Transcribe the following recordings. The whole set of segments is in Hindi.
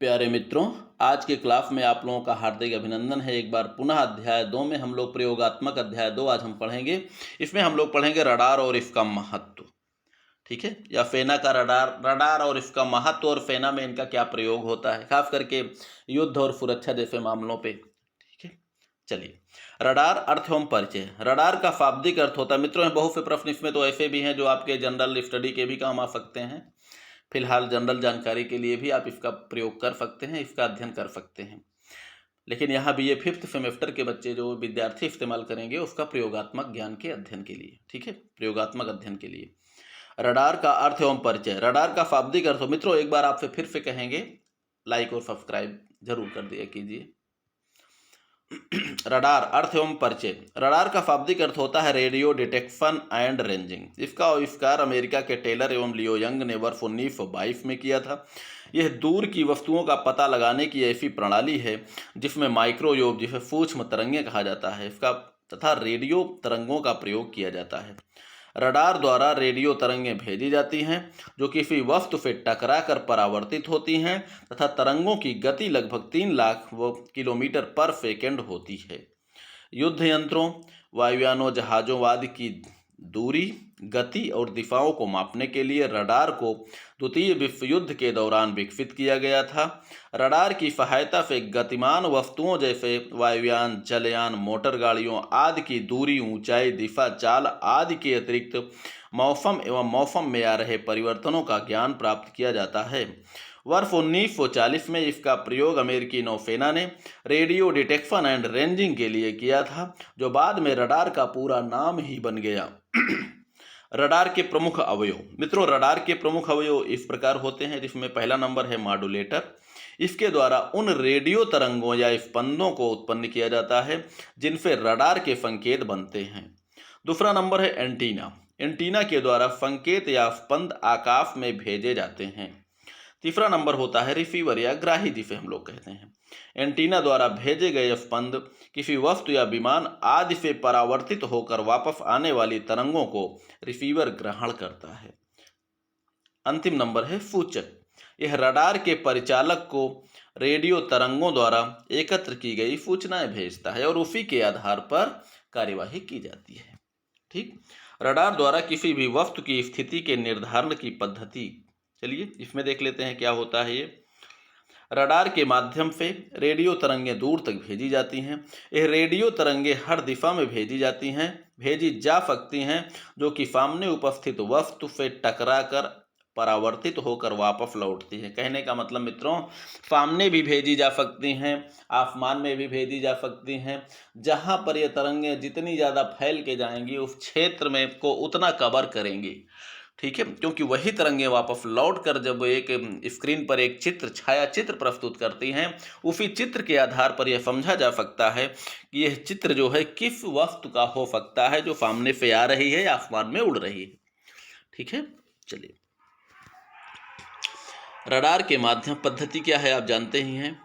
प्यारे मित्रों, आज के क्लास में आप लोगों का हार्दिक अभिनंदन है। एक बार पुनः अध्याय 2 में हम लोग प्रयोगात्मक अध्याय 2 आज हम पढ़ेंगे। इसमें हम लोग पढ़ेंगे रडार और इसका महत्व। ठीक है, या फेना का रडार और इसका महत्व और फेना में इनका क्या प्रयोग होता है, खास करके युद्ध और सुरक्षा जैसे मामलों पे। ठीक है, चलिए। रडार अर्थ एवं परिचय। रडार का शाब्दिक अर्थ होता है मित्रों, बहुत से प्रश्न इसमें तो ऐसे भी हैं जो आपके जनरल स्टडी के भी काम आ सकते हैं। फिलहाल जनरल जानकारी के लिए भी आप इसका प्रयोग कर सकते हैं, इसका अध्ययन कर सकते हैं। लेकिन यहाँ भी ये 5th सेमेस्टर के बच्चे जो विद्यार्थी इस्तेमाल करेंगे उसका प्रयोगात्मक ज्ञान के अध्ययन के लिए। ठीक है, प्रयोगात्मक अध्ययन के लिए। रडार का अर्थ एवं परिचय। रडार का शाब्दिक अर्थ मित्रों एक बार आपसे फिर से कहेंगे, लाइक और सब्सक्राइब जरूर कर दिया कीजिए। रडार अर्थ एवं परिचय। रडार का शाब्दिक अर्थ होता है रेडियो डिटेक्शन एंड रेंजिंग। इसका आविष्कार अमेरिका के टेलर एवं लियो यंग ने वर्ष 1922 में किया था। यह दूर की वस्तुओं का पता लगाने की ऐसी प्रणाली है जिसमें माइक्रोवेव, जिसे सूक्ष्म तरंगें कहा जाता है, इसका तथा रेडियो तरंगों का प्रयोग किया जाता है। रडार द्वारा रेडियो तरंगें भेजी जाती हैं जो किसी वस्तु से टकराकर परावर्तित होती हैं तथा तरंगों की गति लगभग 3 लाख किलोमीटर पर सेकंड होती है। युद्ध यंत्रों, वायुयानों, जहाजों आदि की दूरी, गति और दिशाओं को मापने के लिए रडार को द्वितीय विश्व युद्ध के दौरान विकसित किया गया था। रडार की सहायता से गतिमान वस्तुओं जैसे वायुयान, जलयान, मोटर गाड़ियों आदि की दूरी, ऊंचाई, दिशा, चाल आदि के अतिरिक्त मौसम एवं मौसम में आ रहे परिवर्तनों का ज्ञान प्राप्त किया जाता है। वर्ष 1940 में इसका प्रयोग अमेरिकी नौसेना ने रेडियो डिटेक्शन एंड रेंजिंग के लिए किया था, जो बाद में रडार का पूरा नाम ही बन गया। रडार के प्रमुख अवयव। मित्रों, रडार के प्रमुख अवयव इस प्रकार होते हैं, जिसमें पहला नंबर है मॉड्यूलेटर। इसके द्वारा उन रेडियो तरंगों या स्पंदों को उत्पन्न किया जाता है जिनसे रडार के संकेत बनते हैं। दूसरा नंबर है एंटीना। एंटीना के द्वारा संकेत या स्पंद आकाश में भेजे जाते हैं। तीसरा नंबर होता है रिसीवर या ग्राही, जिसे हम लोग कहते हैं। एंटीना द्वारा भेजे गए स्पंद किसी वस्तु या विमान आदि से परावर्तित होकर वापस आने वाली तरंगों को रिसीवर ग्रहण करता है। अंतिम नंबर है सूचक। यह रडार के परिचालक को रेडियो तरंगों द्वारा एकत्र की गई सूचनाएं भेजता है और उसी के आधार पर कार्यवाही की जाती है। ठीक, रडार द्वारा किसी भी वस्तु की स्थिति के निर्धारण की पद्धति। चलिए इसमें देख लेते हैं क्या होता है ये। रडार के माध्यम से रेडियो तरंगें दूर तक भेजी जाती हैं। यह रेडियो तरंगें हर दिशा में भेजी जा सकती हैं, जो कि सामने उपस्थित वस्तु से टकराकर परावर्तित होकर वापस लौटती हैं। कहने का मतलब मित्रों, सामने भी भेजी जा सकती हैं, आसमान में भी भेजी जा सकती हैं। जहाँ पर ये तरंगें जितनी ज़्यादा फैल के जाएंगी उस क्षेत्र में को उतना कवर करेंगी। ठीक है, क्योंकि वही तरंगें वापस लौट कर जब एक स्क्रीन पर एक छाया चित्र प्रस्तुत करती हैं, उसी चित्र के आधार पर यह समझा जा सकता है कि यह चित्र जो है किस वस्तु का हो सकता है जो सामने से आ रही है, आसमान में उड़ रही है। ठीक है, चलिए। रडार के माध्यम पद्धति क्या है आप जानते ही हैं।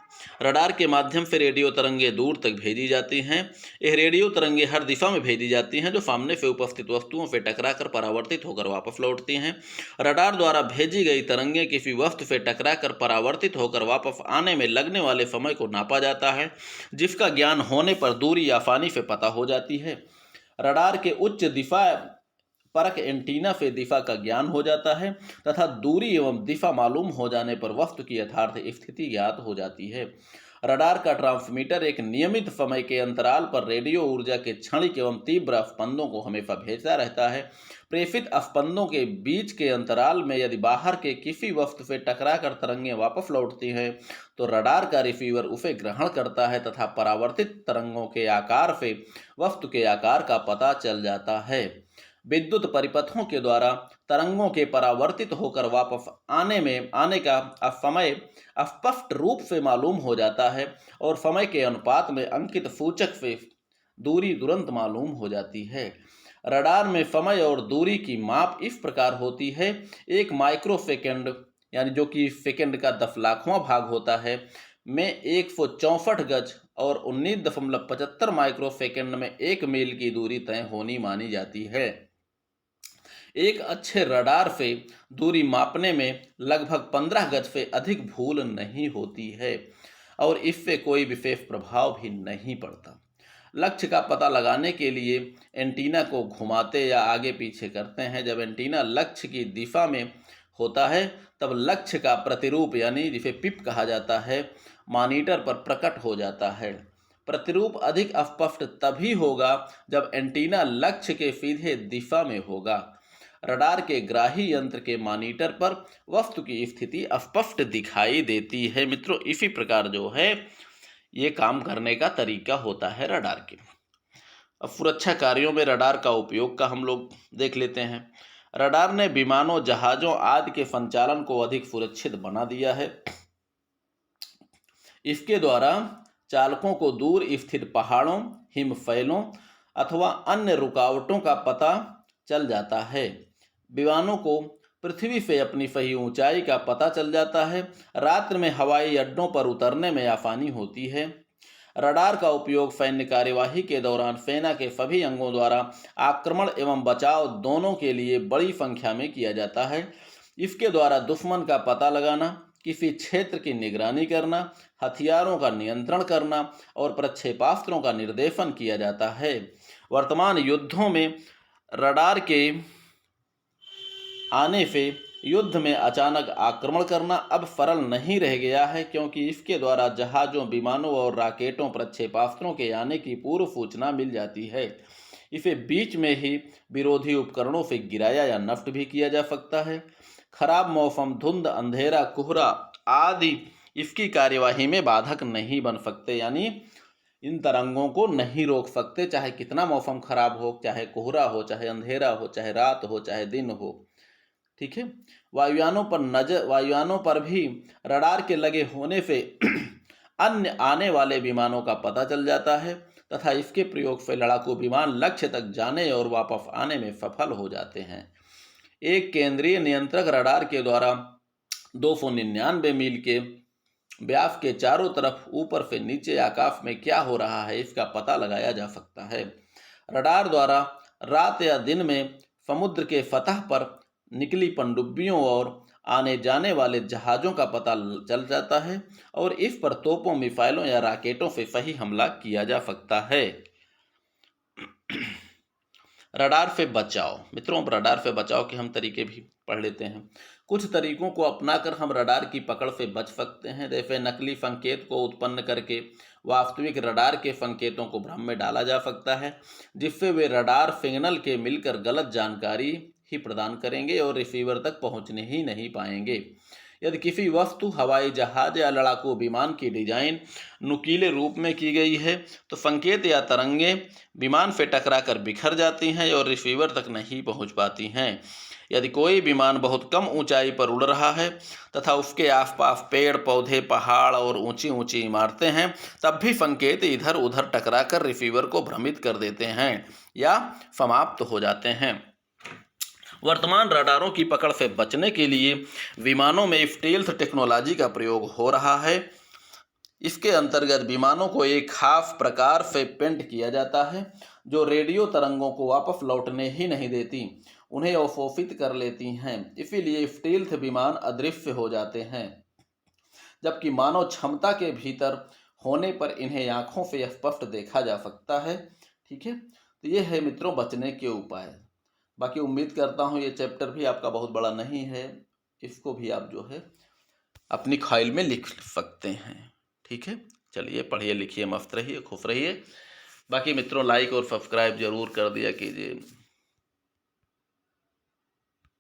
रडार के माध्यम से रेडियो तरंगें दूर तक भेजी जाती हैं। यह रेडियो तरंगें हर दिशा में भेजी जाती हैं, जो सामने से उपस्थित वस्तुओं से टकराकर परावर्तित होकर वापस लौटती हैं। रडार द्वारा भेजी गई तरंगें किसी वस्तु से टकराकर परावर्तित होकर वापस आने में लगने वाले समय को नापा जाता है, जिसका ज्ञान होने पर दूरी आसानी से पता हो जाती है। रडार के उच्च दिशा परक एंटीना से दिशा का ज्ञान हो जाता है तथा दूरी एवं दिशा मालूम हो जाने पर वस्तु की यथार्थ स्थिति ज्ञात हो जाती है। रडार का ट्रांसमीटर एक नियमित समय के अंतराल पर रेडियो ऊर्जा के क्षणिक एवं तीव्र स्पंदों को हमेशा भेजता रहता है। प्रेषित स्पंदों के बीच के अंतराल में यदि बाहर के किसी वस्तु से टकराकर तरंगें वापस लौटती हैं तो रडार का रिसीवर उसे ग्रहण करता है तथा परावर्तित तरंगों के आकार से वस्तु के आकार का पता चल जाता है। विद्युत परिपथों के द्वारा तरंगों के परावर्तित होकर वापस आने का समय स्पष्ट रूप से मालूम हो जाता है और समय के अनुपात में अंकित सूचक से दूरी तुरंत मालूम हो जाती है। रडार में समय और दूरी की माप इस प्रकार होती है। एक माइक्रो सेकेंड, यानी जो कि सेकेंड का 10 लाखवां भाग होता है, में 164 गज और 19.75 माइक्रो सेकेंड में 1 मील की दूरी तय होनी मानी जाती है। एक अच्छे रडार से दूरी मापने में लगभग 15 गज से अधिक भूल नहीं होती है और इससे कोई विशेष प्रभाव भी नहीं पड़ता। लक्ष्य का पता लगाने के लिए एंटीना को घुमाते या आगे पीछे करते हैं। जब एंटीना लक्ष्य की दिशा में होता है तब लक्ष्य का प्रतिरूप यानी जिसे पिप कहा जाता है मॉनिटर पर प्रकट हो जाता है। प्रतिरूप अधिक स्पष्ट तभी होगा जब एंटीना लक्ष्य के सीधे दिशा में होगा। रडार के ग्राही यंत्र के मॉनिटर पर वस्तु की स्थिति स्पष्ट दिखाई देती है। मित्रों, इसी प्रकार जो है ये काम करने का तरीका होता है रडार के। अब सुरक्षा कार्यों में रडार का उपयोग का हम लोग देख लेते हैं। रडार ने विमानों, जहाज़ों आदि के संचालन को अधिक सुरक्षित बना दिया है। इसके द्वारा चालकों को दूर स्थित पहाड़ों, हिमफैलों अथवा अन्य रुकावटों का पता चल जाता है। विमानों को पृथ्वी से अपनी सही ऊंचाई का पता चल जाता है। रात्रि में हवाई अड्डों पर उतरने में आसानी होती है। रडार का उपयोग सैन्य कार्यवाही के दौरान सेना के सभी अंगों द्वारा आक्रमण एवं बचाव दोनों के लिए बड़ी संख्या में किया जाता है। इसके द्वारा दुश्मन का पता लगाना, किसी क्षेत्र की निगरानी करना, हथियारों का नियंत्रण करना और प्रक्षेपास्त्रों का निर्देशन किया जाता है। वर्तमान युद्धों में रडार के आने से युद्ध में अचानक आक्रमण करना अब सरल नहीं रह गया है, क्योंकि इसके द्वारा जहाज़ों, विमानों और रॉकेटों, प्रक्षेपास्त्रों के आने की पूर्व सूचना मिल जाती है। इसे बीच में ही विरोधी उपकरणों से गिराया या नष्ट भी किया जा सकता है। खराब मौसम, धुंध, अंधेरा, कोहरा आदि इसकी कार्यवाही में बाधक नहीं बन सकते, यानी इन तरंगों को नहीं रोक सकते। चाहे कितना मौसम खराब हो, चाहे कोहरा हो, चाहे अंधेरा हो, चाहे रात हो, चाहे दिन हो। ठीक है। वायुयानों पर भी रडार के लगे होने से अन्य आने वाले विमानों का पता चल जाता है तथा इसके प्रयोग से लड़ाकू विमान लक्ष्य तक जाने और वापस आने में सफल हो जाते हैं। एक केंद्रीय नियंत्रक रडार के द्वारा 299 मील के व्यास के चारों तरफ ऊपर से नीचे आकाश में क्या हो रहा है इसका पता लगाया जा सकता है। रडार द्वारा रात या दिन में समुद्र के सतह पर निकली पनडुब्बियों और आने जाने वाले जहाज़ों का पता चल जाता है और इस पर तोपों, मिसाइलों या रॉकेटों से सही हमला किया जा सकता है। रडार से बचाव। मित्रों, रडार से बचाव के हम तरीके भी पढ़ लेते हैं। कुछ तरीकों को अपनाकर हम रडार की पकड़ से बच सकते हैं। जैसे नकली संकेत को उत्पन्न करके वास्तविक रडार के संकेतों को भ्रम में डाला जा सकता है, जिससे वे रडार सिग्नल के मिलकर गलत जानकारी ही प्रदान करेंगे और रिसीवर तक पहुंचने ही नहीं पाएंगे। यदि किसी वस्तु, हवाई जहाज या लड़ाकू विमान की डिजाइन नुकीले रूप में की गई है तो संकेत या तरंगें विमान से टकराकर बिखर जाती हैं और रिसीवर तक नहीं पहुंच पाती हैं। यदि कोई विमान बहुत कम ऊंचाई पर उड़ रहा है तथा उसके आसपास पेड़ पौधे, पहाड़ और ऊंची ऊंची इमारतें हैं, तब भी संकेत इधर उधर टकराकर रिसीवर को भ्रमित कर देते हैं या समाप्त हो जाते हैं। वर्तमान रडारों की पकड़ से बचने के लिए विमानों में स्टेल्थ टेक्नोलॉजी का प्रयोग हो रहा है। इसके अंतर्गत विमानों को एक खास प्रकार से पेंट किया जाता है जो रेडियो तरंगों को वापस लौटने ही नहीं देती, उन्हें अवशोषित कर लेती हैं। इसीलिए स्टेल्थ विमान अदृश्य हो जाते हैं, जबकि मानव क्षमता के भीतर होने पर इन्हें आँखों से स्पष्ट देखा जा सकता है। ठीक है, तो ये है मित्रों बचने के उपाय। बाकी उम्मीद करता हूँ ये चैप्टर भी आपका बहुत बड़ा नहीं है, इसको भी आप जो है अपनी फाइल में लिख सकते हैं। ठीक है, चलिए पढ़िए, लिखिए, मस्त रहिए, खुश रहिए। बाकी मित्रों लाइक और सब्सक्राइब जरूर कर दिया कीजिए।